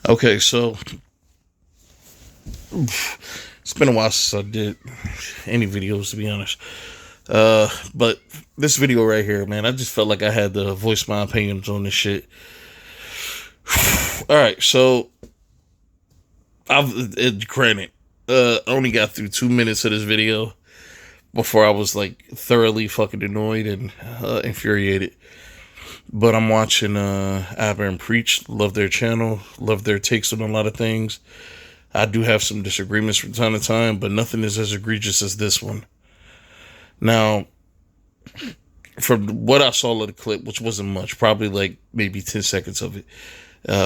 Okay, so it's been a while since I did any videos, to be honest. But this video right here, man, I just felt like I had to voice my opinions on this shit. All right, so granted, I only got through 2 minutes of this video before I was like thoroughly fucking annoyed and infuriated. But I'm watching Aber and Preach. Love their channel. Love their takes on a lot of things. I do have some disagreements from time to time, but nothing is as egregious as this one. Now, from what I saw of the clip, which wasn't much, probably like maybe 10 seconds of it,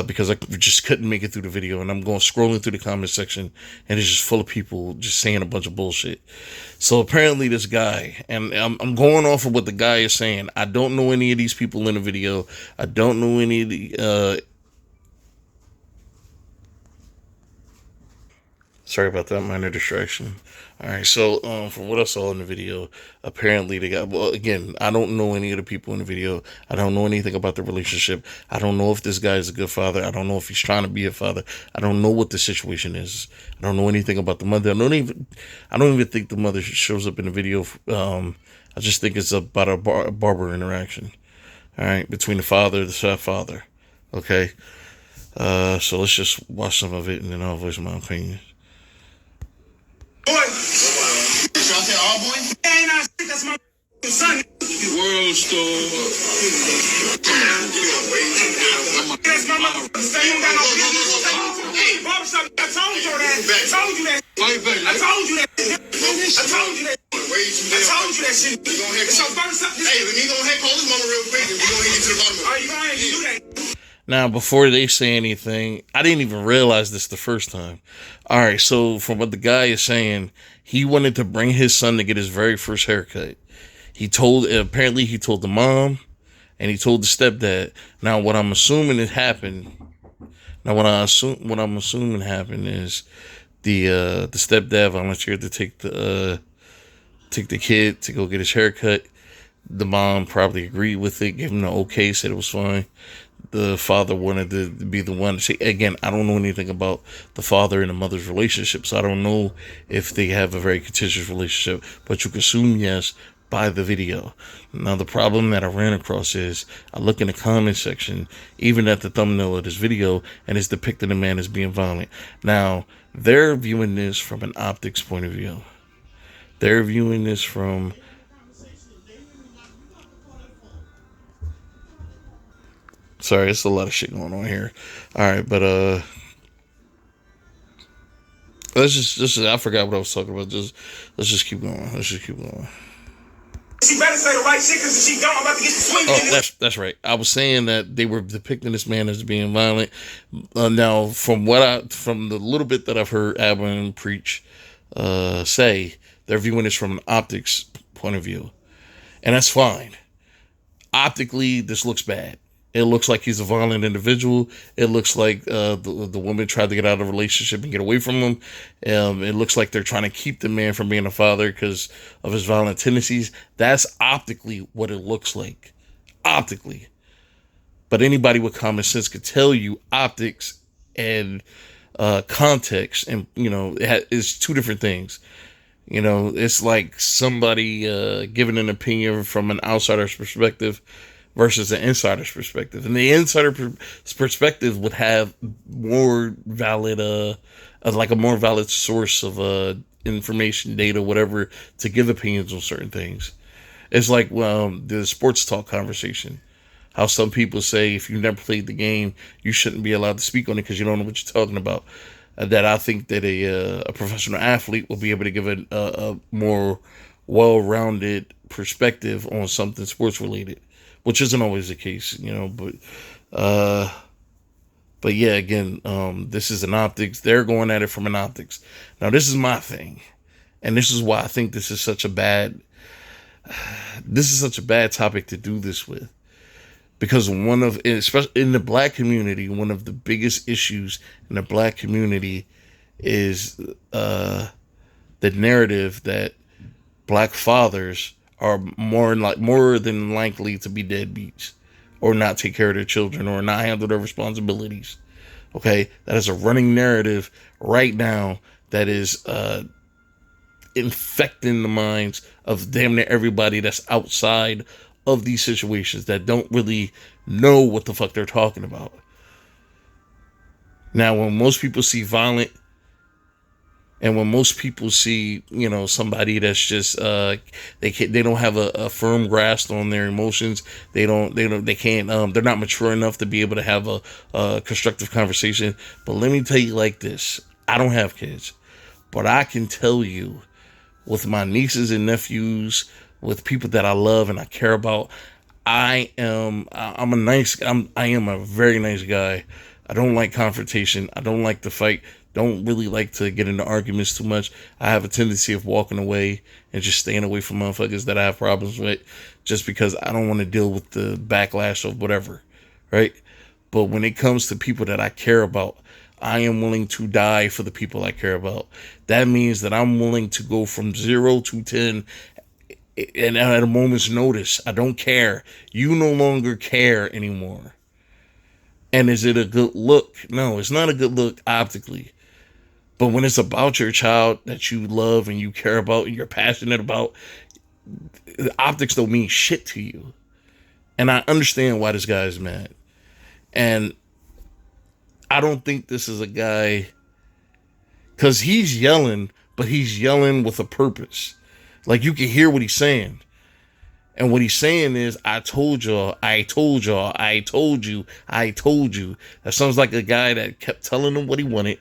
because I just couldn't make it through the video, and I'm going scrolling through the comment section, and it's just full of people just saying a bunch of bullshit. So apparently this guy, and I'm going off of what the guy is saying. I don't know any of these people in the video. I don't know any of the sorry about that, minor distraction. All right, so from what I saw in the video, apparently they got. Well, again, I don't know any of the people in the video. I don't know anything about the relationship. I don't know if this guy is a good father. I don't know if he's trying to be a father. I don't know what the situation is. I don't know anything about the mother. I don't even think the mother shows up in the video. I just think it's about a barber interaction. All right, between the father and the stepfather. Okay, so let's just watch some of it, and then I'll voice my opinion. Boy, y'all say all boy? Ain't I shit, that's my son. World store. That's my mother. Say you got no business. Barbershop, I told you that. I told you that. I told you that. I told you that. I told you that shit. It's your barbershop. Hey, let me go ahead and call this mama real quick, and we're going to get to the bottom of it. Are you going to do that? Now, before they say anything, I didn't even realize this the first time. All right, so from what the guy is saying, he wanted to bring his son to get his very first haircut. Apparently he told the mom, and he told the stepdad. Now, what I'm assuming it happened. Now, what I'm assuming happened is the stepdad volunteered to take the kid to go get his haircut. The mom probably agreed with it, gave him the okay, said it was fine. The father wanted to be the one to say, again, I don't know anything about the father and the mother's relationship, so I don't know if they have a very contentious relationship, but you can assume yes by the video. Now, the problem that I ran across is I look in the comment section, even at the thumbnail of this video, and it's depicting a man as being violent. Now, they're viewing this from an optics point of view. They're viewing this from... Sorry, it's a lot of shit going on here. All right, but let's just I forgot what I was talking about. Let's just keep going. She better say the right shit because she gone. I'm about to get the swing. Oh, that's right. I was saying that they were depicting this man as being violent. Now, from the little bit that I've heard Abin Preach say, they're viewing this from an optics point of view, and that's fine. Optically, this looks bad. It looks like he's a violent individual. It looks like the woman tried to get out of a relationship and get away from him. It looks like they're trying to keep the man from being a father because of his violent tendencies. That's optically what it looks like. Optically. But anybody with common sense could tell you optics and context, and, it's two different things. It's like somebody giving an opinion from an outsider's perspective versus an insider's perspective. And the insider's perspective would have more valid, like a more valid source of information, data, whatever, to give opinions on certain things. It's like the sports talk conversation. How some people say if you never played the game, you shouldn't be allowed to speak on it because you don't know what you're talking about. That I think that a professional athlete will be able to give a more well-rounded perspective on something sports related, which isn't always the case, but yeah, again, this is an optics. They're going at it from an optics. Now, this is my thing, and this is why I think this is such a bad topic to do this with, because especially in the black community, one of the biggest issues in the black community is the narrative that black fathers are more than likely to be deadbeats or not take care of their children or not handle their responsibilities. Okay, that is a running narrative right now that is infecting the minds of damn near everybody that's outside of these situations that don't really know what the fuck they're talking about. Now, when most people see violent, and when most people see, somebody that's just they don't have a firm grasp on their emotions, they can't they're not mature enough to be able to have a constructive conversation. But let me tell you like this: I don't have kids, but I can tell you, with my nieces and nephews, with people that I love and I care about, I am a very nice guy. I don't like confrontation. I don't like to fight. Don't really like to get into arguments too much. I have a tendency of walking away and just staying away from motherfuckers that I have problems with, just because I don't want to deal with the backlash of whatever, right? But when it comes to people that I care about, I am willing to die for the people I care about. That means that I'm willing to go from 0 to 10 and at a moment's notice. I don't care. You no longer care anymore. And is it a good look? No, it's not a good look optically. But when it's about your child that you love and you care about and you're passionate about, the optics don't mean shit to you. And I understand why this guy is mad. And I don't think this is a guy, because he's yelling, but he's yelling with a purpose. Like, you can hear what he's saying. And what he's saying is, I told y'all, I told y'all, I told you, I told you. That sounds like a guy that kept telling them what he wanted.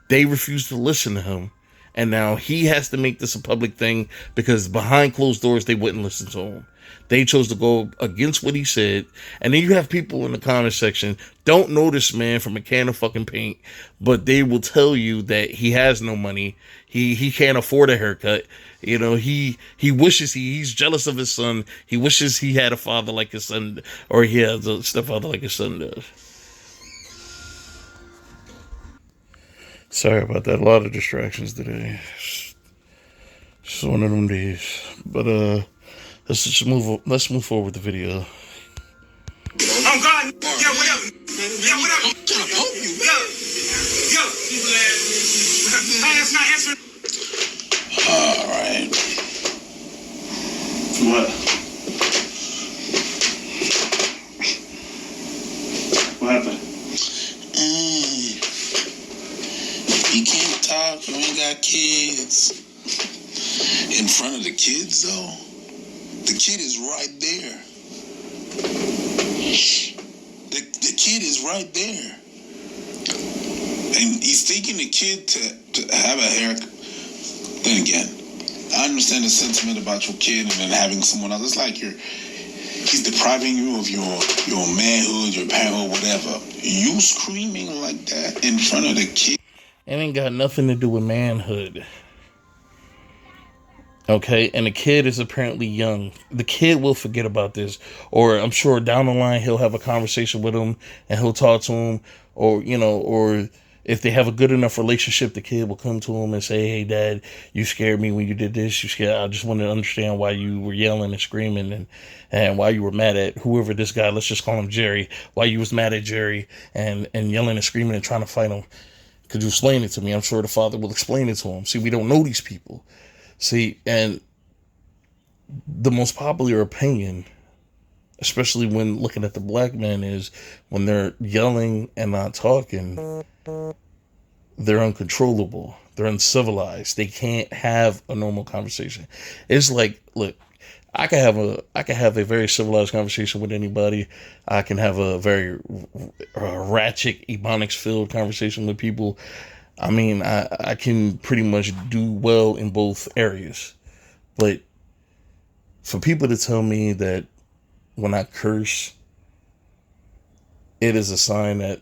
They refused to listen to him. And now he has to make this a public thing because behind closed doors, they wouldn't listen to him. They chose to go against what he said. And then you have people in the comment section, don't know this man from a can of fucking paint, but they will tell you that he has no money. He can't afford a haircut. He wishes he's jealous of his son. He wishes he had a father like his son, or he has a stepfather like his son does. Sorry about that. A lot of distractions today. Just one of them days. But let's move forward with the video. Oh God, yeah, whatever. Yeah, whatever. I'm trying to poke you. Yo. That's not answering. All right. What? What happened? You can't talk. You ain't got kids. In front of the kids, though, the kid is right there. The kid is right there. And he's taking the kid to have a haircut. Then again, I understand the sentiment about your kid and then having someone else. It's like he's depriving you of your manhood, your parenthood, whatever. You screaming like that in front of the kid. It ain't got nothing to do with manhood. Okay, and the kid is apparently young. The kid will forget about this, or I'm sure down the line he'll have a conversation with him and he'll talk to him, or if they have a good enough relationship, the kid will come to him and say, "Hey, Dad, you scared me when you did this. I just wanted to understand why you were yelling and screaming and why you were mad at whoever this guy, let's just call him Jerry, why you was mad at Jerry and yelling and screaming and trying to fight him. Could you explain it to me?" I'm sure the father will explain it to him. See, we don't know these people. See, and the most popular opinion, especially when looking at the black men, is when they're yelling and not talking, they're uncontrollable. They're uncivilized. They can't have a normal conversation. It's like, look, I can have a very civilized conversation with anybody. I can have a very ratchet, ebonics-filled conversation with people. I mean, I can pretty much do well in both areas. But for people to tell me that when I curse, it is a sign that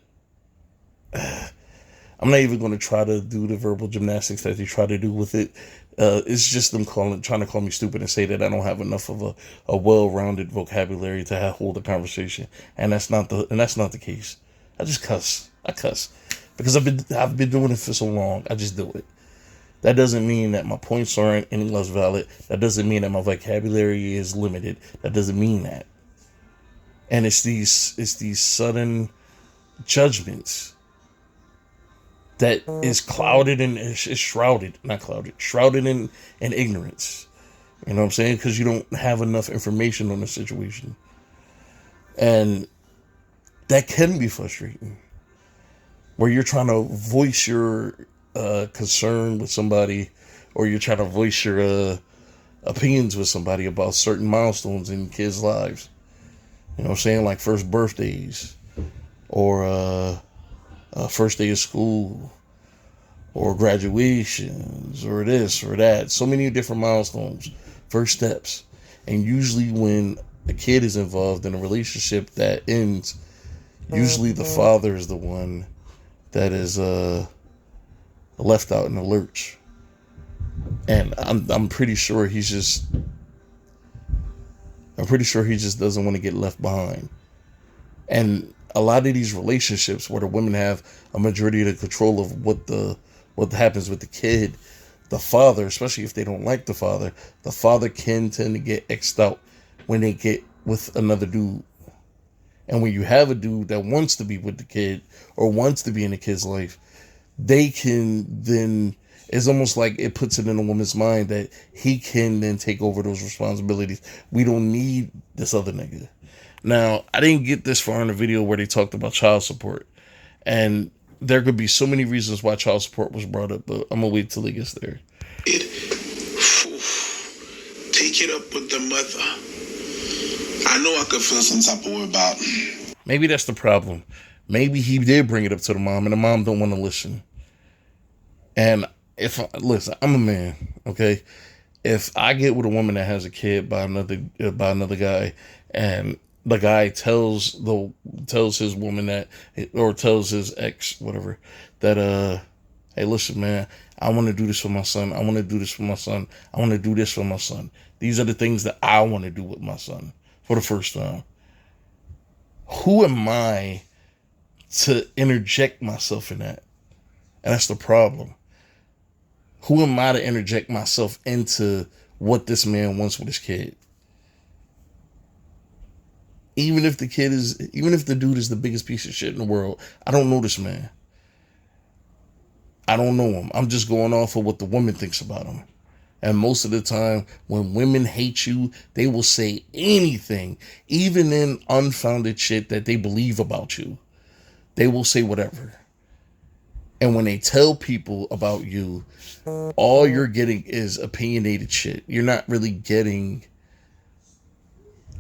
I'm not even going to try to do the verbal gymnastics that they try to do with it. It's just them trying to call me stupid and say that I don't have enough of a well-rounded vocabulary to hold a conversation, and that's not the case. I just cuss. I cuss because I've been doing it for so long. I just do it. That doesn't mean that my points aren't any less valid. That doesn't mean that my vocabulary is limited. That doesn't mean that. And it's these sudden judgments that is clouded and is shrouded, not clouded, shrouded in ignorance. You know what I'm saying? Because you don't have enough information on the situation. And that can be frustrating. Where you're trying to voice your concern with somebody, or you're trying to voice your opinions with somebody about certain milestones in kids' lives. You know what I'm saying? Like first birthdays, or first day of school, or graduations, or this or that. So many different milestones, first steps. And usually when a kid is involved in a relationship that ends, usually the father is the one that is left out in the lurch. And I'm pretty sure he just doesn't want to get left behind. And a lot of these relationships where the women have a majority of the control of what happens with the kid, the father, especially if they don't like the father can tend to get X'd out when they get with another dude. And when you have a dude that wants to be with the kid or wants to be in the kid's life, they can then, it's almost like it puts it in a woman's mind that he can then take over those responsibilities. We don't need this other nigga. Now, I didn't get this far in the video where they talked about child support. And there could be so many reasons why child support was brought up, but I'm going to wait till he gets there. Take it up with the mother. I know I could feel some type of way about. Maybe that's the problem. Maybe he did bring it up to the mom, and the mom don't want to listen. And listen, I'm a man, okay? If I get with a woman that has a kid by another guy, and the guy tells his woman that, or tells his ex, whatever, that hey, listen, man, I want to do this for my son. I want to do this for my son. I want to do this for my son. These are the things that I want to do with my son for the first time. Who am I to interject myself in that? And that's the problem. Who am I to interject myself into what this man wants with his kid? Even if the dude is the biggest piece of shit in the world, I don't know this man. I don't know him. I'm just going off of what the woman thinks about him. And most of the time, when women hate you, they will say anything, even in unfounded shit that they believe about you. They will say whatever. And when they tell people about you, all you're getting is opinionated shit. You're not really getting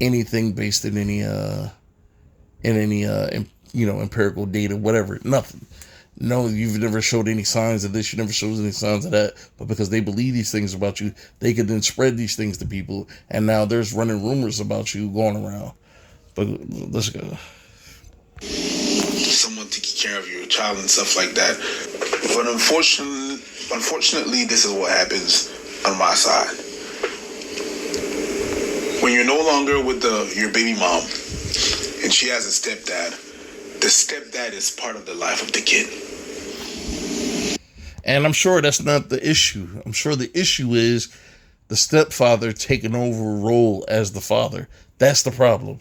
anything based in any empirical data, whatever, nothing. No, you've never showed any signs of this, you never showed any signs of that, but because they believe these things about you, they can then spread these things to people, and now there's running rumors about you going around. But let's go. Someone taking care of your child and stuff like that. But unfortunately, this is what happens on my side. When you're no longer with your baby mom, and she has a stepdad, the stepdad is part of the life of the kid. And I'm sure that's not the issue. I'm sure the issue is the stepfather taking over a role as the father. That's the problem.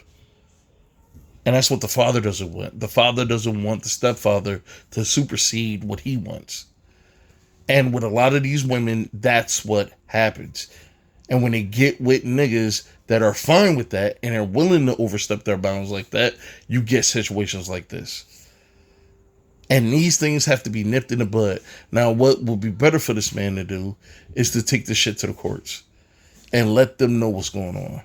And that's what the father doesn't want. The father doesn't want the stepfather to supersede what he wants. And with a lot of these women, that's what happens. And when they get with niggas that are fine with that and are willing to overstep their bounds like that, you get situations like this. And these things have to be nipped in the bud. Now, what would be better for this man to do is to take this shit to the courts and let them know what's going on.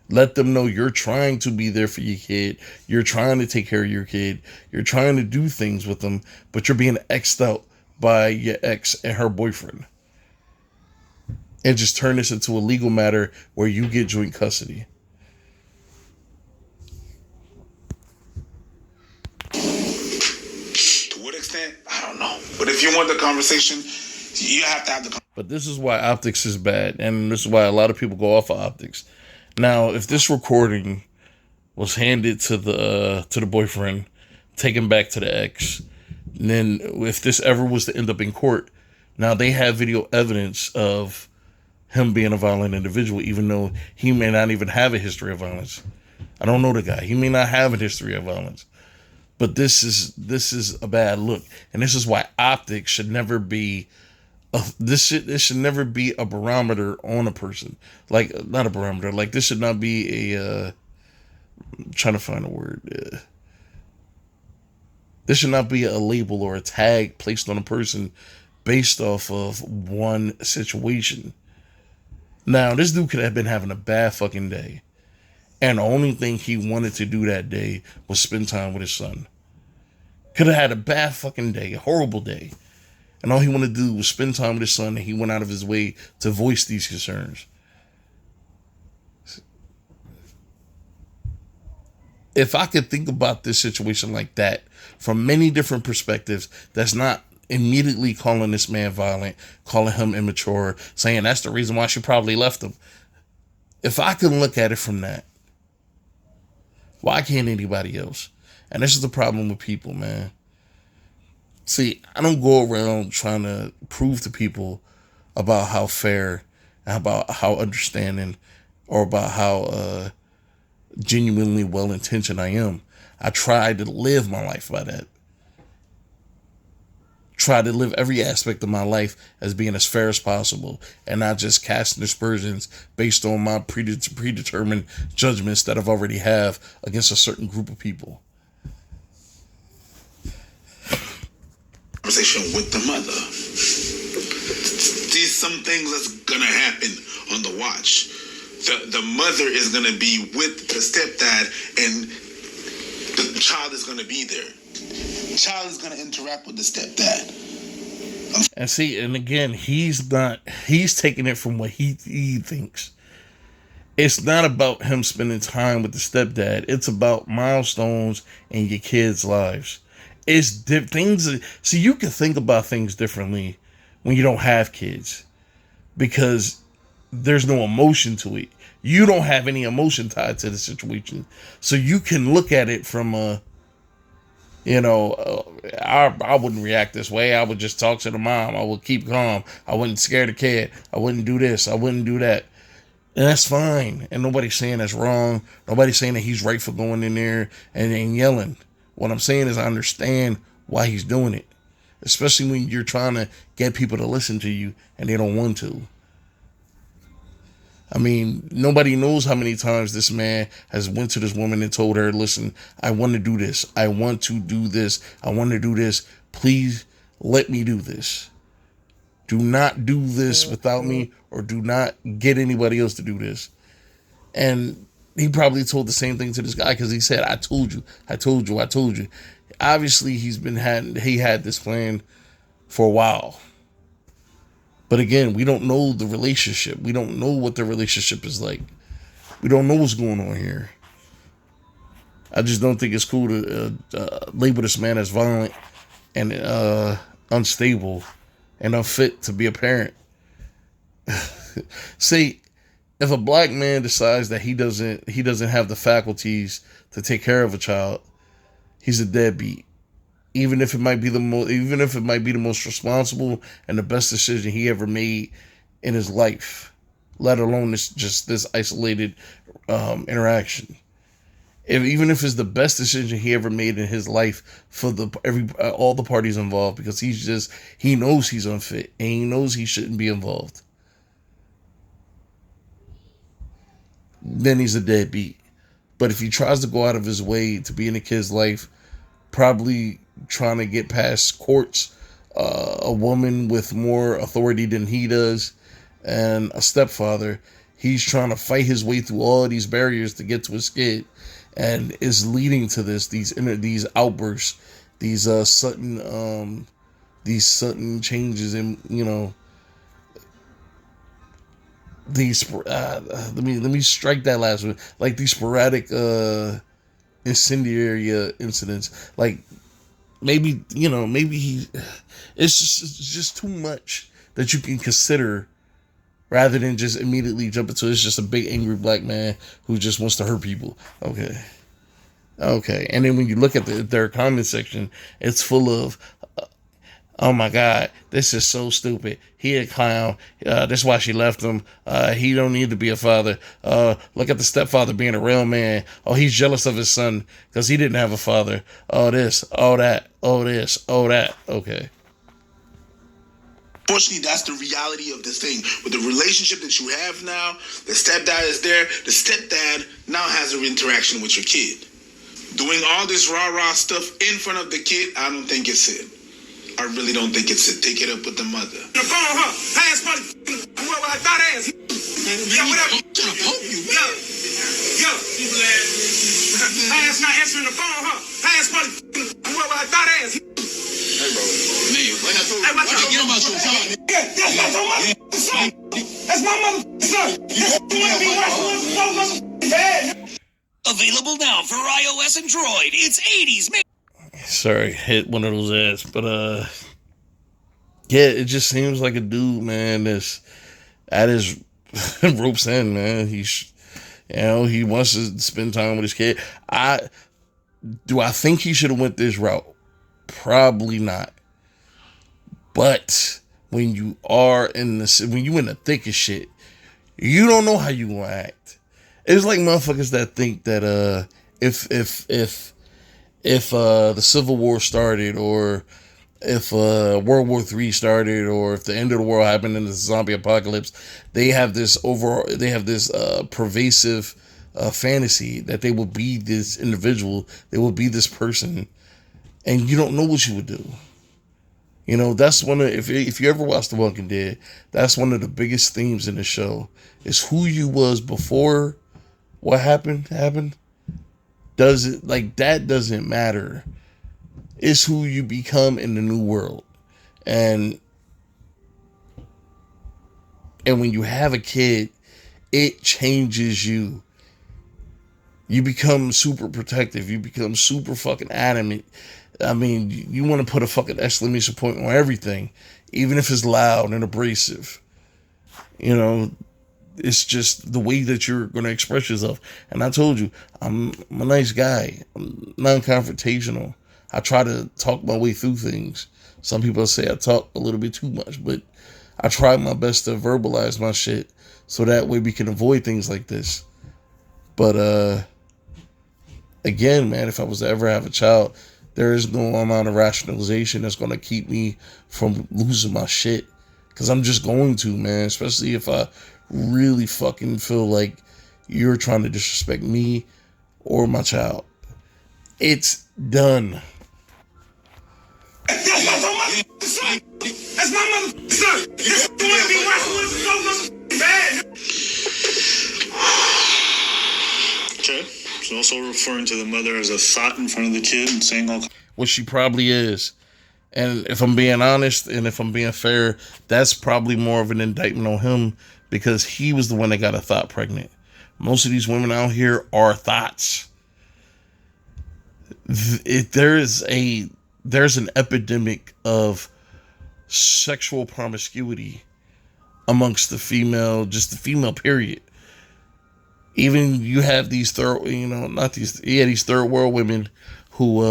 Let them know you're trying to be there for your kid. You're trying to take care of your kid. You're trying to do things with them, but you're being X'd out by your ex and her boyfriend. And just turn this into a legal matter where you get joint custody. To what extent? I don't know. But if you want the conversation, you have to have the conversation. But this is why optics is bad. And this is why a lot of people go off of optics. Now, if this recording was handed to the boyfriend, taken back to the ex, then if this ever was to end up in court, now they have video evidence of him being a violent individual, even though he may not even have a history of violence. I don't know the guy. He may not have a history of violence. But this is a bad look, and this is why optics should never be this should never be a barometer on a person. Like, not a barometer. Like, this should not be a I'm trying to find a word. This should not be a label or a tag placed on a person based off of one situation. Now, this dude could have been having a bad fucking day, and the only thing he wanted to do that day was spend time with his son. Could have had a bad fucking day, a horrible day, and all he wanted to do was spend time with his son, and he went out of his way to voice these concerns. If I could think about this situation like that from many different perspectives, that's not immediately calling this man violent, calling him immature, saying that's the reason why she probably left him. If I can look at it from that, why can't anybody else? And this is the problem with people, man. See, I don't go around trying to prove to people about how fair, about how understanding, or about how genuinely well-intentioned I am. I try to live my life by that. Try to live every aspect of my life as being as fair as possible, and not just casting aspersions based on my predetermined judgments that I've already have against a certain group of people. Conversation with the mother. There's some things that's gonna happen on the watch. The mother is gonna be with the stepdad, and the child is gonna be there. Child is gonna interact with the stepdad. And see, and again, he's taking it from what he thinks. It's not about him spending time with the stepdad. It's about milestones in your kids' lives. It's things. See, you can think about things differently when you don't have kids, because there's no emotion to it. You don't have any emotion tied to the situation, so you can look at it from a, I wouldn't react this way. I would just talk to the mom. I would keep calm. I wouldn't scare the kid. I wouldn't do this. I wouldn't do that. And that's fine. And nobody's saying that's wrong. Nobody's saying that he's right for going in there and yelling. What I'm saying is I understand why he's doing it, especially when you're trying to get people to listen to you and they don't want to. I mean, nobody knows how many times this man has went to this woman and told her, listen, I want to do this. I want to do this. I want to do this. Please let me do this. Do not do this without me, or do not get anybody else to do this. And he probably told the same thing to this guy, because he said, I told you. Obviously, he had this plan for a while. But again, we don't know the relationship. We don't know what the relationship is like. We don't know what's going on here. I just don't think it's cool to label this man as violent and unstable and unfit to be a parent. See, if a black man decides that he doesn't have the faculties to take care of a child, he's a deadbeat. Even if it might be the most responsible and the best decision he ever made in his life, let alone this isolated interaction. Even if it's the best decision he ever made in his life for all the parties involved, because he knows he's unfit and he knows he shouldn't be involved, then he's a deadbeat. But if he tries to go out of his way to be in a kid's life, probably trying to get past courts, a woman with more authority than he does, and a stepfather, he's trying to fight his way through all of these barriers to get to his kid, and is leading to these outbursts, these sudden changes in these let me strike that last one, like these sporadic incendiary incidents. Like, maybe it's just too much that you can consider, rather than just immediately jump into it's just a big angry black man who just wants to hurt people. Okay. And then when you look at their comment section, it's full of Oh my God, this is so stupid. He a clown. That's why she left him. He don't need to be a father. Look at the stepfather being a real man. Oh, he's jealous of his son because he didn't have a father. Oh, this, oh, that, oh, this, oh, that. Okay. Unfortunately, that's the reality of this thing. With the relationship that you have now, the stepdad is there. The stepdad now has an interaction with your kid. Doing all this rah-rah stuff in front of the kid, I don't think it's it. I really don't think it's it. Take it up with the mother. The phone, huh? Pass money. Whoever I thought ass. Yeah, whatever. I'm trying to poke you. Yo. Pass not answering the phone, huh? Pass money. Whoever I thought ass. Hey, bro. Nigga, why Hey, not get him out your phone? Yeah, that's not your mother's son. That's my mother's son. You want to be watching your mother's bad. Available now for iOS and Droid. It's 80s, man. Sorry, hit one of those ads, but yeah, it just seems like a dude, man, that's at his ropes end, man. He's, he wants to spend time with his kid. I think he should have went this route? Probably not. But when you are in the thick of shit, you don't know how you gonna act. It's like motherfuckers that think that if the Civil War started, or if World War III started, or if the end of the world happened in the zombie apocalypse, they have this pervasive fantasy that they will be this individual, they will be this person, and you don't know what you would do. That's one of, if you ever watched The Walking Dead, that's one of the biggest themes in the show, is who you was before what happened. That doesn't matter. It's who you become in the new world. And when you have a kid, it changes you. You become super protective. You become super fucking adamant. I mean, you want to put a fucking exclamation point on everything, even if it's loud and abrasive. It's just the way that you're going to express yourself. And I told you, I'm a nice guy. I'm non-confrontational. I try to talk my way through things. Some people say I talk a little bit too much, but I try my best to verbalize my shit so that way we can avoid things like this. But again, man, if I was to ever have a child, there is no amount of rationalization that's going to keep me from losing my shit. Because I'm just going to, man. Especially if I really fucking feel like you're trying to disrespect me or my child. It's done. That's not your mother's son. That's my mother's son. You want to be watching your mother's bad. Okay. She's also referring to the mother as a thought in front of the kid and saying all. What she probably is. And if I'm being honest and if I'm being fair, that's probably more of an indictment on him, because he was the one that got a thought pregnant. Most of these women out here are thoughts. There's an epidemic of sexual promiscuity amongst the female period. Even you have these third world women who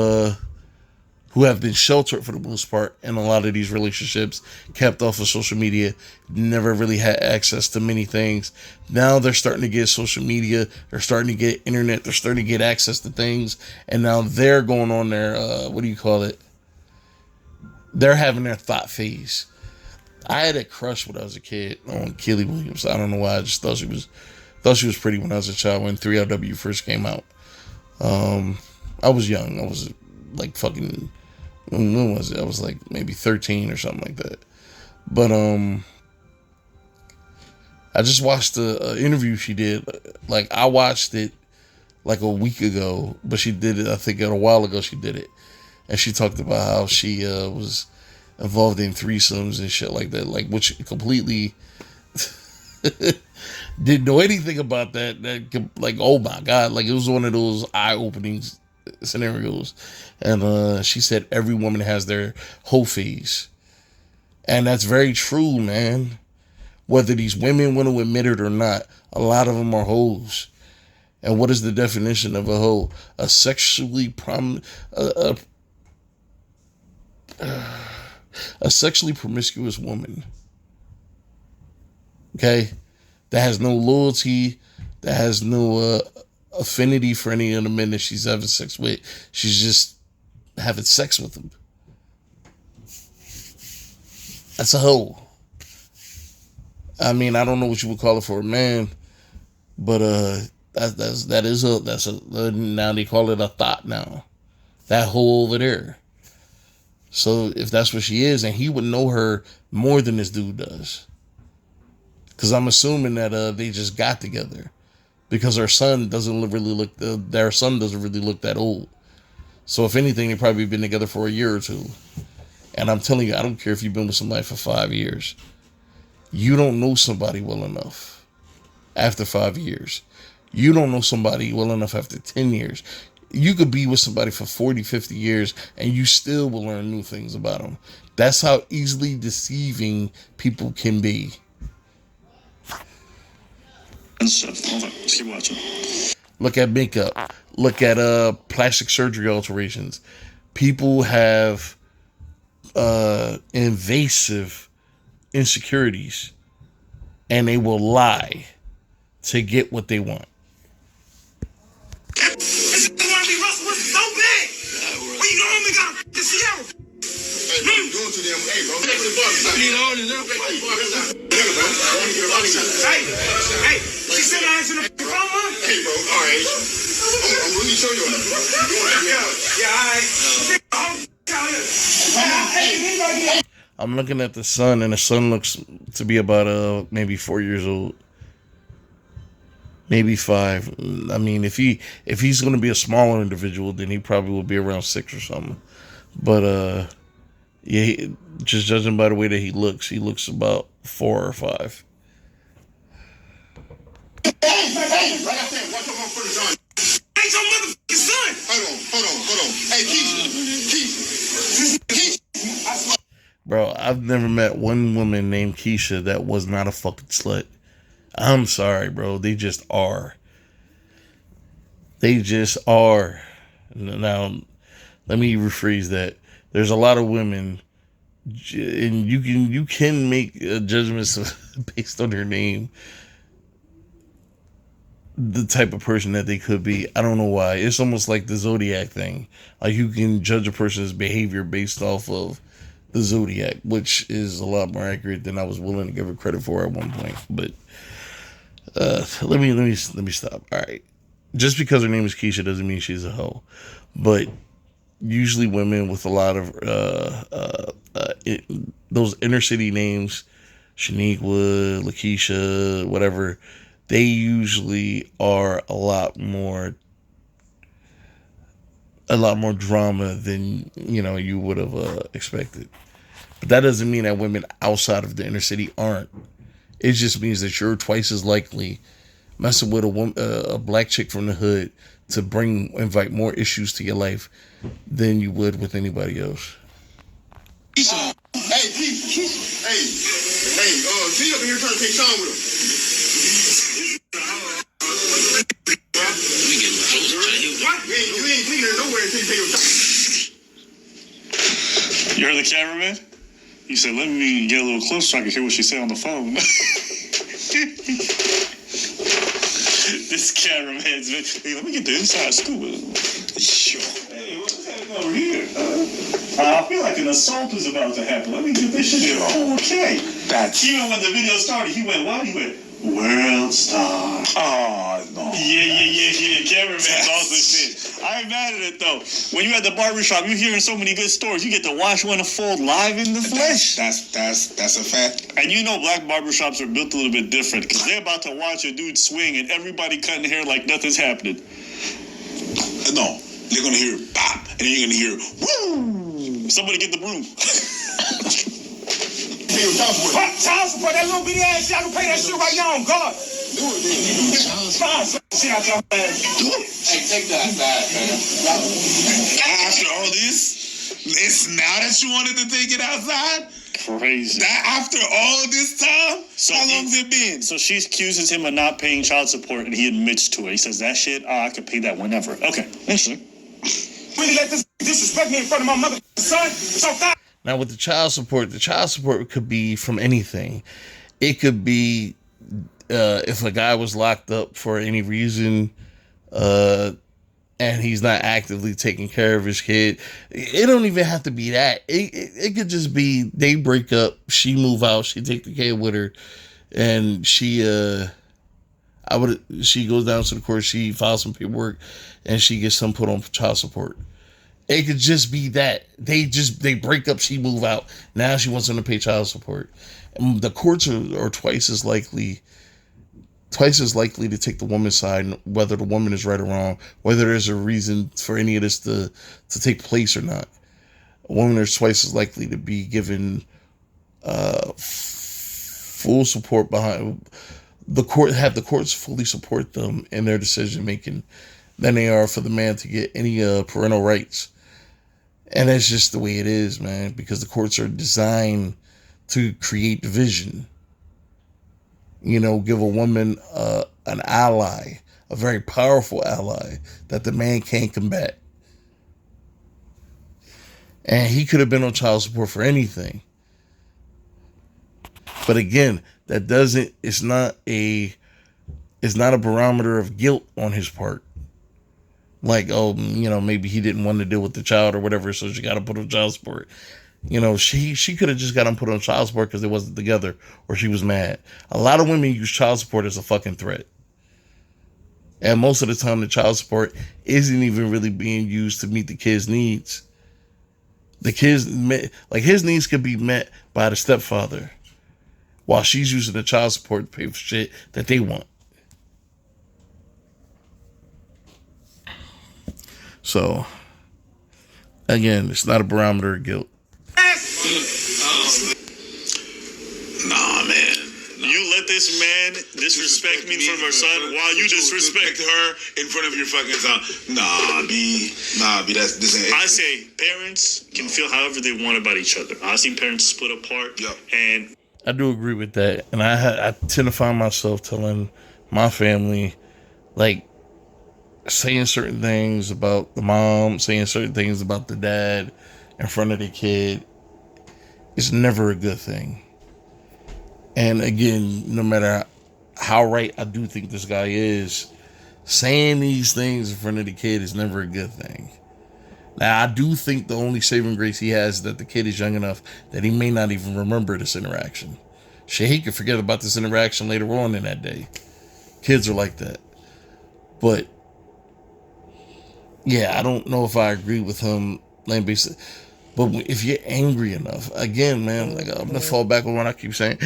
have been sheltered for the most part in a lot of these relationships, kept off of social media, never really had access to many things. Now they're starting to get social media, they're starting to get internet, they're starting to get access to things, and now they're going on their, they're having their thought phase. I had a crush when I was a kid on Kelly Williams. I don't know why, I just thought she was pretty when I was a child, when 3LW first came out. I was young, I was like fucking... When was it? I was like maybe 13 or something like that. But I just watched the interview she did. Like, I watched it like a week ago, but she did it, I think a while ago she did it. And she talked about how she was involved in threesomes and shit like that. Like, which completely didn't know anything about that. Like, oh my God. Like, it was one of those eye-opening scenarios. And she said every woman has their hoe phase. And that's very true, man. Whether these women want to admit it or not, a lot of them are hoes. And what is the definition of a hoe? A sexually A sexually promiscuous woman, okay, that has no loyalty, that has no affinity for any of the men that she's having sex with. She's just having sex with them. That's a hoe. I mean, I don't know what you would call it for a man, but that's now they call it a thought now. That hoe over there. So if that's what she is, and he would know her more than this dude does, because I'm assuming that they just got together, because their son doesn't really look that old. So if anything, they've probably been together for a year or two. And I'm telling you, I don't care if you've been with somebody for 5 years. You don't know somebody well enough after 5 years. You don't know somebody well enough after 10 years. You could be with somebody for 40, 50 years, and you still will learn new things about them. That's how easily deceiving people can be. Hold on, let's keep watching. Look at makeup. Look at plastic surgery alterations. People have invasive insecurities, and they will lie to get what they want. This is gonna be Russell Wilson so bad. When you go home and got the Sierra. Hey, bro, you doing to them? Hey, bro, take the bucks. I need all of them. Hey, she said I ain't in the drama. Hey, bro, all right. I'm really showing you. Yeah, all right. I'm looking at the son, and the son looks to be about maybe 4 years old, maybe 5. I mean, if he's going to be a smaller individual, then he probably will be around 6 or something. But yeah, just judging by the way that he looks about 4 or 5. Hey, like I said, watch your motherfucking son. Ain't your motherfucking son. Hold on. Hey, Keisha. Bro, I've never met one woman named Keisha that was not a fucking slut. I'm sorry, bro. They just are. They just are. Now, let me rephrase that. There's a lot of women, and you can make judgments based on their name, the type of person that they could be. I don't know why. It's almost like the Zodiac thing. Like, you can judge a person's behavior based off of the Zodiac, which is a lot more accurate than I was willing to give her credit for at one point. But let me stop. All right, just because her name is Keisha doesn't mean she's a hoe. But usually women with a lot of those inner city names, Shaniqua, Lakeisha, whatever, they usually are a lot more drama than you would have expected. But that doesn't mean that women outside of the inner city aren't. It just means that you're twice as likely messing with a black chick from the hood to invite more issues to your life than you would with anybody else. Hey, Keisha. Hey, see up in here trying to take Sean with him. What? You ain't taking her nowhere until you take your time. You heard the cameraman? He said, let me get a little closer so I can hear what she said on the phone. This cameraman's been, hey, let me get the inside scoop. Sure. Hey, what's happening over here? I feel like an assault is about to happen. Let me get this shit. Okay. Even when the video started, he went, what? He went, World Star. Oh, no. Yeah. Cameraman's awesome shit. I ain't mad at it, though. When you at the barbershop, you're hearing so many good stories. You get to watch one unfold live in the flesh. That's a fact. And black barbershops are built a little bit different because they're about to watch a dude swing and everybody cutting hair like nothing's happening. No, they're going to hear pop, and then you're going to hear woo. Somebody get the broom. Child support, that little bitty ass shit, I can pay that shit right now on God. Do it, then. Shit out your ass. Do it. Hey, take that outside, man. After all this, it's now that you wanted to take it outside? Crazy. After all this time? How long's it been? So she accuses him of not paying child support, and he admits to it. He says, that shit, I can pay that whenever. Okay, interesting. Really let this disrespect me in front of my mother, son? So Now with the child support could be from anything. It could be if a guy was locked up for any reason, and he's not actively taking care of his kid. It don't even have to be that. It could just be they break up, she move out, she take the kid with her, and she goes down to the court, she files some paperwork, and she gets some put on child support. It could just be that they break up, she move out, now she wants them to pay child support. And the courts are twice as likely to take the woman's side, whether the woman is right or wrong, whether there's a reason for any of this to take place or not. A woman is twice as likely to be given full support behind the court, have the courts fully support them in their decision making than they are for the man to get any parental rights. And that's just the way it is, man, because the courts are designed to create division. You know, give a woman an ally, a very powerful ally that the man can't combat. And he could have been on child support for anything. But again, it's not a barometer of guilt on his part. Like, oh, you know, maybe he didn't want to deal with the child or whatever, so she got to put on child support. You know, she could have just got him put on child support because they wasn't together or she was mad. A lot of women use child support as a fucking threat. And most of the time, the child support isn't even really being used to meet the kid's needs. The kids, like his needs could be met by the stepfather while she's using the child support to pay for shit that they want. So, again, it's not a barometer of guilt. Nah, man. You let this man disrespect me in front of her son while you disrespect her in front of your fucking son. Nah, B. This ain't. I say parents can feel however they want about each other. I've seen parents split apart. Yep. And I do agree with that. And I tend to find myself telling my family, like, saying certain things about the mom, saying certain things about the dad in front of the kid is never a good thing. And again, no matter how right I do think this guy is, saying these things in front of the kid is never a good thing. Now, I do think the only saving grace he has is that the kid is young enough that he may not even remember this interaction. Shit, he could forget about this interaction later on in that day. Kids are like that. But yeah, I don't know if I agree with him. But if you're angry enough, again, man, like I'm gonna fall back on what I keep saying.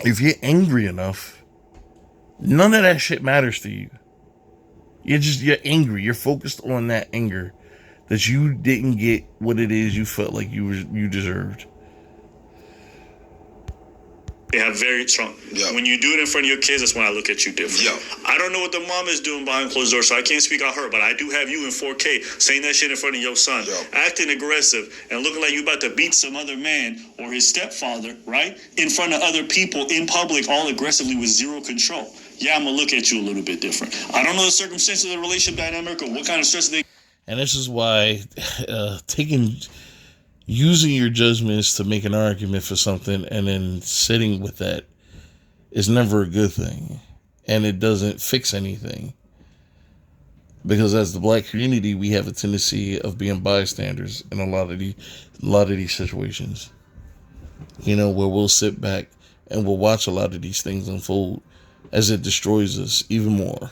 If you're angry enough, none of that shit matters to you. You're angry. You're focused on that anger that you didn't get what it is you felt like you deserved. they have very strong. Yeah. When you do it in front of your kids, that's when I look at you different. Yeah. I don't know what the mom is doing behind closed doors, so I can't speak on her, but I do have you in 4K saying that shit in front of your son, acting aggressive and looking like you about to beat some other man or his stepfather, right? In front of other people in public, all aggressively with zero control. Yeah, I'm going to look at you a little bit different. I don't know the circumstances of the relationship dynamic or what kind of stress they... And this is why using your judgments to make an argument for something and then sitting with that is never a good thing. And it doesn't fix anything. Because as the black community, we have a tendency of being bystanders in a lot of these situations. You know, where we'll sit back and we'll watch a lot of these things unfold as it destroys us even more.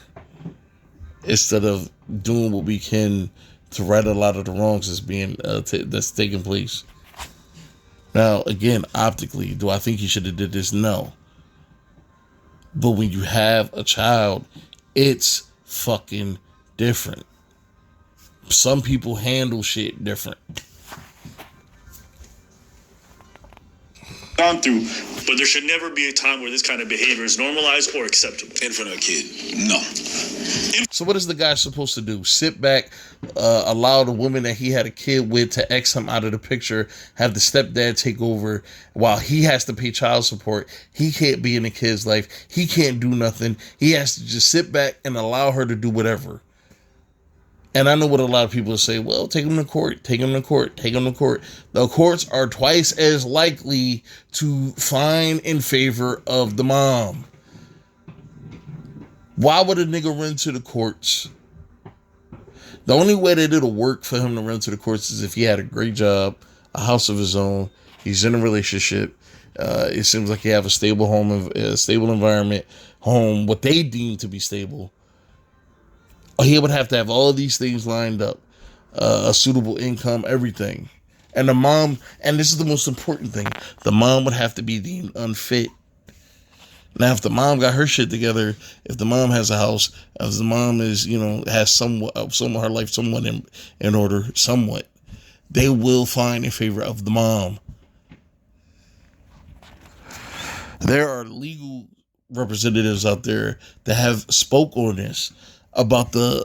Instead of doing what we can to right a lot of the wrongs that's being that's taking place. Now, again, optically, do I think he should have did this? No. But when you have a child, it's fucking different. Some people handle shit different. Gone through, but there should never be a time where this kind of behavior is normalized or acceptable. In front of a kid. No. So what is the guy supposed to do? Sit back, allow the woman that he had a kid with to X him out of the picture, have the stepdad take over while he has to pay child support. He can't be in the kid's life. He can't do nothing. He has to just sit back and allow her to do whatever. And I know what a lot of people say, well, take them to court, take them to court, take them to court. The courts are twice as likely to find in favor of the mom. Why would a nigga run to the courts? The only way that it'll work for him to run to the courts is if he had a great job, a house of his own, he's in a relationship, it seems like he have a stable home, a stable environment, home, what they deem to be stable. He would have to have all of these things lined up, a suitable income, everything. And the mom, and this is the most important thing, the mom would have to be deemed unfit. Now, if the mom got her shit together, if the mom has a house, if the mom is, has somewhat her life somewhat in order, somewhat, they will find in favor of the mom. There are legal representatives out there that have spoke on this about the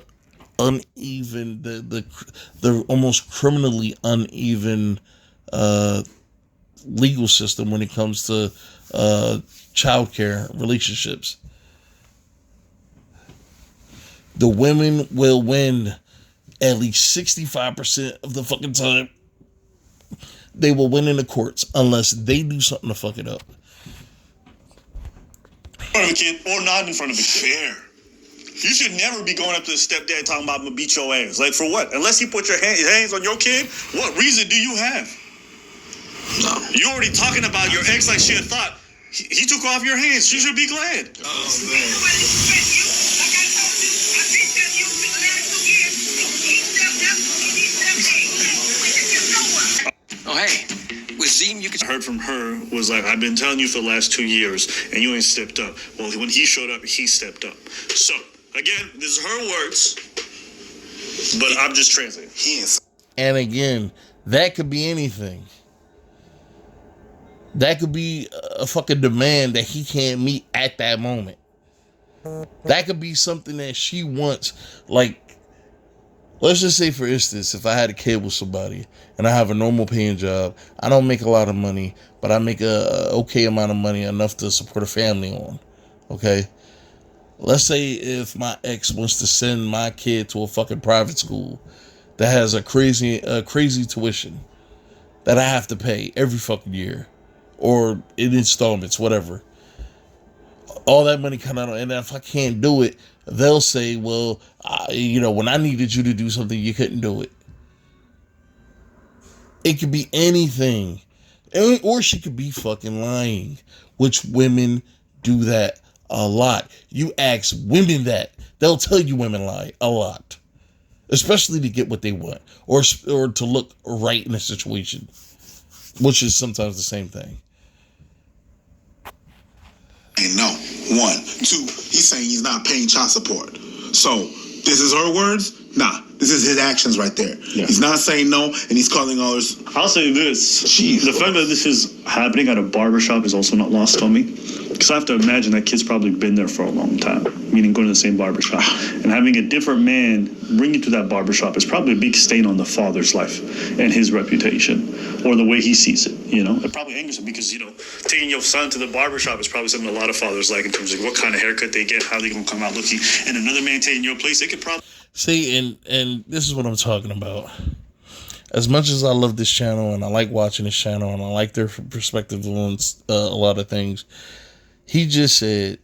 uneven, the almost criminally uneven legal system when it comes to childcare relationships. The women will win at least 65% of the fucking time. They will win in the courts unless they do something to fuck it up. In front of a kid or not in front of a kid. Fair. You should never be going up to the stepdad talking about I'm gonna beat your ass. Like, for what? Unless he put your hands on your kid, what reason do you have? No. You're already talking about your ex like she had thought. He took off your hands. You should be glad. Oh, man. Oh, hey, with Zim, you could... I heard from her was like, I've been telling you for the last 2 years, and you ain't stepped up. Well, when he showed up, he stepped up. So, again, this is her words, but I'm just translating. And again, that could be anything. That could be a fucking demand that he can't meet at that moment. That could be something that she wants. Like, let's just say, for instance, if I had a kid with somebody and I have a normal paying job, I don't make a lot of money, but I make a okay amount of money, enough to support a family on. Okay? Let's say if my ex wants to send my kid to a fucking private school that has a crazy tuition that I have to pay every fucking year, or in installments, whatever. All that money come out, and if I can't do it, they'll say, well, when I needed you to do something, you couldn't do it. It could be anything. Or she could be fucking lying, which women do that a lot. You ask women that, they'll tell you women lie a lot, especially to get what they want, or to look right in a situation, which is sometimes the same thing. And no. 1. 2, he's saying he's not paying child support. So, this is her words? Nah, this is his actions right there. Yeah. He's not saying no, and he's calling all his... I'll say this. Jeez. The fact that this is happening at a barbershop is also not lost on me. Because I have to imagine that kid's probably been there for a long time, meaning going to the same barbershop. And having a different man bring you to that barbershop is probably a big stain on the father's life and his reputation, or the way he sees it, It probably angers him because, taking your son to the barbershop is probably something a lot of fathers like in terms of what kind of haircut they get, how they going to come out looking. And another man taking your place, they could probably... See, and this is what I'm talking about. As much as I love this channel and I like watching this channel and I like their perspective on a lot of things, he just said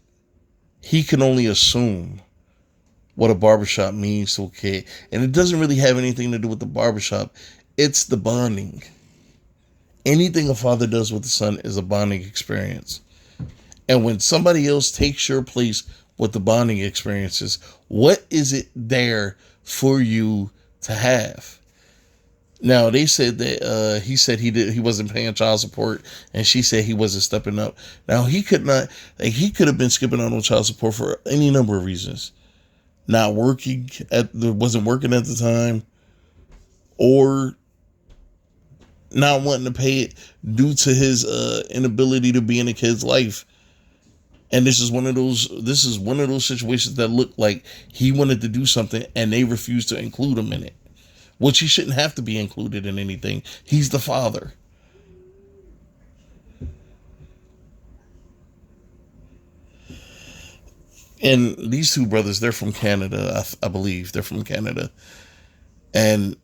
he can only assume what a barbershop means to a kid. And it doesn't really have anything to do with the barbershop. It's the bonding. Anything a father does with the son is a bonding experience. And when somebody else takes your place with the bonding experiences, what is it there for you to have? Now, they said that he said he wasn't paying child support, and she said he wasn't stepping up. Now, he could have been skipping out on child support for any number of reasons. Not working wasn't working at the time, or not wanting to pay it due to his inability to be in a kid's life. And this is one of those situations that look like he wanted to do something and they refused to include him in it, which he shouldn't have to be included in anything. He's the father. And these two brothers, they're from Canada, I believe. They're from Canada. And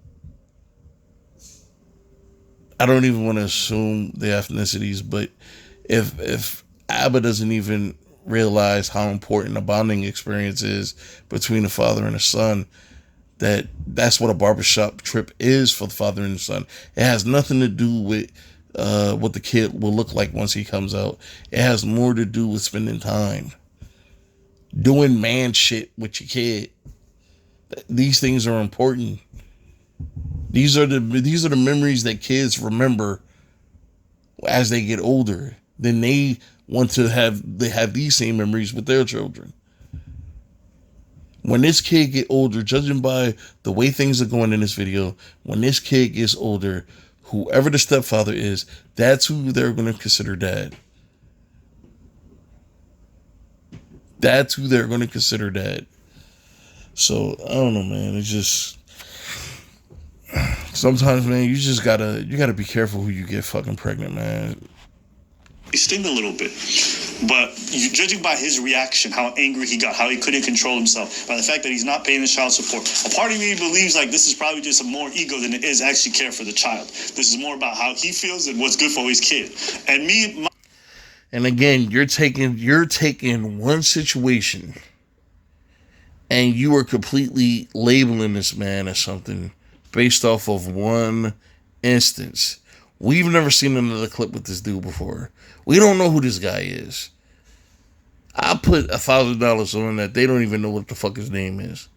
I don't even want to assume the ethnicities, but if Abba doesn't even realize how important a bonding experience is between a father and a son, that's what a barbershop trip is for the father and the son. It has nothing to do with what the kid will look like once he comes out. It has more to do with spending time, doing man shit with your kid. These things are important. These are the memories that kids remember as they get older. Then they want to have these same memories with their children. When this kid get older, judging by the way things are going in this video, when this kid gets older, whoever the stepfather is, that's who they're going to consider dad. That's who they're going to consider dad. So, I don't know, man. It's just, sometimes, man, you gotta be careful who you get fucking pregnant, man. He sting a little bit, but judging by his reaction, how angry he got, how he couldn't control himself, by the fact that he's not paying his child support, a part of me believes like this is probably just a more ego than it is actually care for the child. This is more about how he feels and what's good for his kid. And me, and again, you're taking one situation, and you are completely labeling this man as something based off of one instance. We've never seen another clip with this dude before. We don't know who this guy is. I put $1,000 on that. They don't even know what the fuck his name is.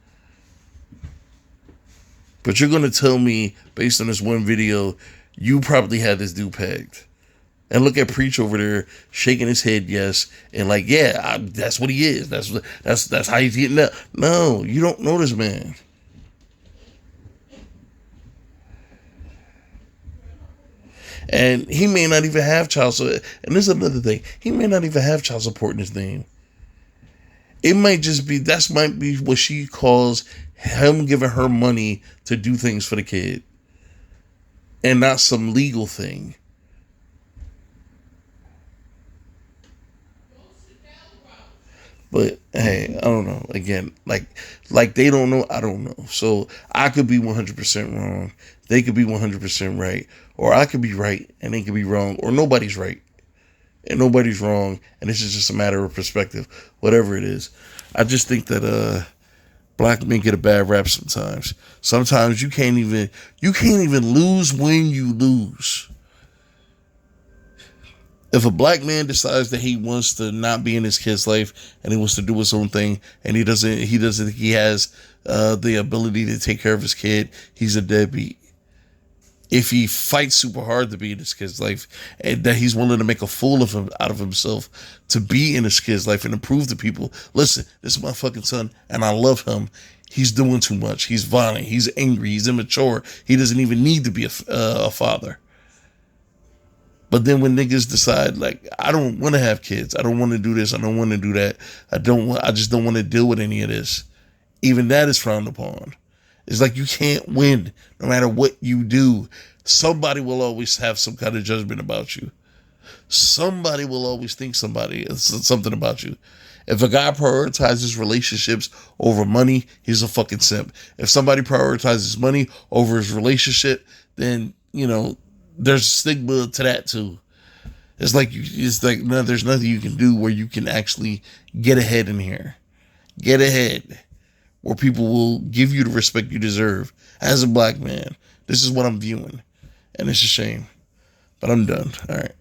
But you're going to tell me, based on this one video, you probably had this dude pegged. And look at Preach over there shaking his head, yes, and like, yeah, that's what he is. That's how he's getting up. No, you don't know this man. And he may not even have child support. And this is another thing. He may not even have child support in his name. It might just be, might be what she calls him giving her money to do things for the kid. And not some legal thing. But hey, I don't know. Again, like they don't know, I don't know. So I could be 100% wrong. They could be 100% right. Or I could be right and they could be wrong. Or nobody's right and nobody's wrong. And this is just a matter of perspective. Whatever it is. I just think that black men get a bad rap sometimes. Sometimes you can't even lose when you lose. If a black man decides that he wants to not be in his kid's life and he wants to do his own thing and he doesn't think he has the ability to take care of his kid, he's a deadbeat. If he fights super hard to be in his kid's life and that he's willing to make a fool of him out of himself to be in his kid's life and to prove to people, listen, this is my fucking son and I love him. He's doing too much. He's violent. He's angry. He's immature. He doesn't even need to be a father. But then when niggas decide, like, I don't want to have kids. I don't want to do this. I don't want to do that. I just don't want to deal with any of this. Even that is frowned upon. It's like you can't win no matter what you do. Somebody will always have some kind of judgment about you. Somebody will always think something about you. If a guy prioritizes relationships over money, he's a fucking simp. If somebody prioritizes money over his relationship, then, there's stigma to that too. It's like no, there's nothing you can do where you can actually get ahead in here. Get ahead. Where people will give you the respect you deserve as a black man. This is what I'm viewing. And it's a shame. But I'm done. All right.